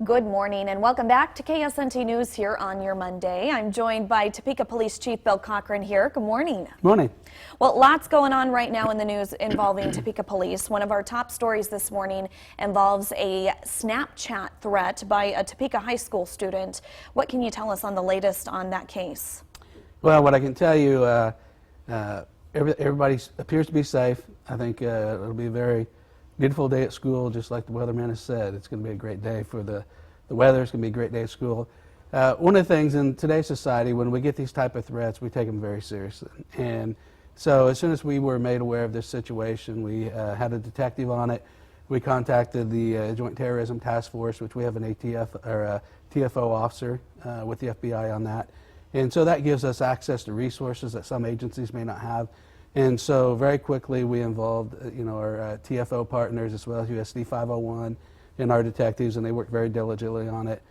Good morning and welcome back to KSNT News here on your Monday. I'm joined by Topeka Police Chief Bill Cochran here. Good morning. Morning. Well, lots going on right now in the news involving Topeka Police. One of our top stories this morning involves a Snapchat threat by a Topeka High School student. What can you tell us on the latest on that case? Well, what I can tell you, everybody appears to be safe. I think it'll be a very beautiful day at school, just like the weatherman has said. It's going to be a great day for the weather. It's going to be a great day at school. One of the things in today's society, when we get these type of threats, we take them very seriously. And so as soon as we were made aware of this situation, we had a detective on it. We contacted the Joint Terrorism Task Force, which we have an ATF or a TFO officer with the FBI on that. And so that gives us access to resources that some agencies may not have. And so very quickly we involved our TFO partners as well as USD 501 and our detectives, and they worked very diligently on it.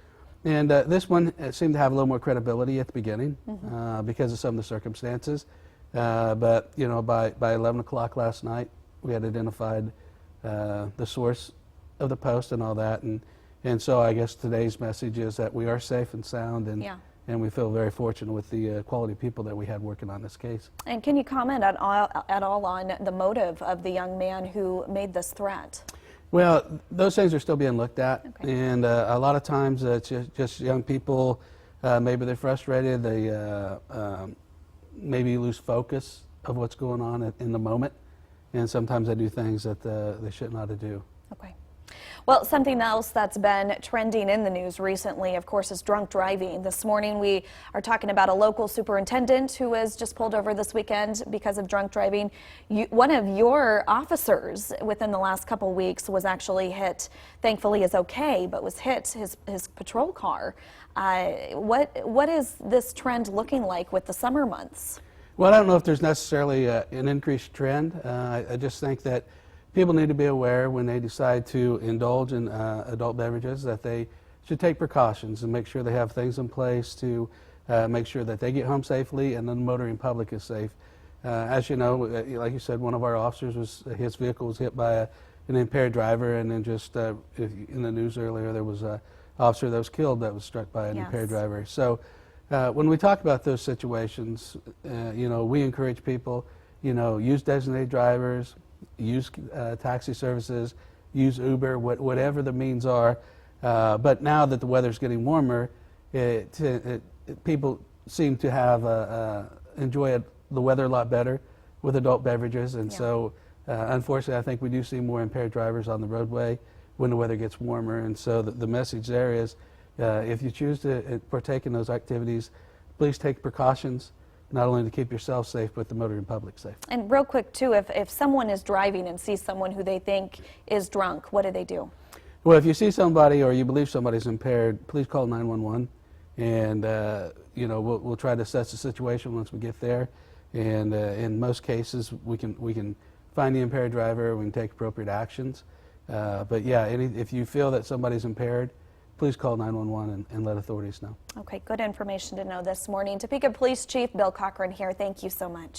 And this one seemed to have a little more credibility at the beginning because of some of the circumstances. But by 11 o'clock last night, we had identified the source of the post and all that. And so I guess today's message is that we are safe and sound, and we feel very fortunate with the quality people that we had working on this case. And can you comment at all on the motive of the young man who made this threat? Well, those things are still being looked at, okay. And a lot of times it's just young people, maybe they're frustrated, they maybe lose focus of what's going on in the moment, and sometimes they do things that they shouldn't ought to do. Okay. Well, something else that's been trending in the news recently, of course, is drunk driving. This morning we are talking about a local superintendent who was just pulled over this weekend because of drunk driving. One of your officers within the last couple weeks was actually hit, thankfully is okay, but was hit his patrol car. What is this trend looking like with the summer months? Well, I don't know if there's necessarily an increased trend. I just think that people need to be aware when they decide to indulge in adult beverages that they should take precautions and make sure they have things in place to make sure that they get home safely and the motoring public is safe. As you know, like you said, one of our officers, his vehicle was hit by an impaired driver, and then just in the news earlier there was an officer that was killed that was struck by an impaired driver. So when we talk about those situations, we encourage people, use designated drivers, use taxi services, use Uber, whatever the means are. But now that the weather's getting warmer, people seem to have enjoy the weather a lot better with adult beverages, and so unfortunately I think we do see more impaired drivers on the roadway when the weather gets warmer. And so the message there is, if you choose to partake in those activities, please take precautions, not only to keep yourself safe, but the motoring public safe. And real quick, too, if someone is driving and sees someone who they think is drunk, what do they do? Well, if you see somebody or you believe somebody's impaired, please call 911, and we'll try to assess the situation once we get there. And in most cases, we can find the impaired driver, we can take appropriate actions. But yeah, if you feel that somebody's impaired, please call 911 and let authorities know. Okay, good information to know this morning. Topeka Police Chief Bill Cochran here. Thank you so much.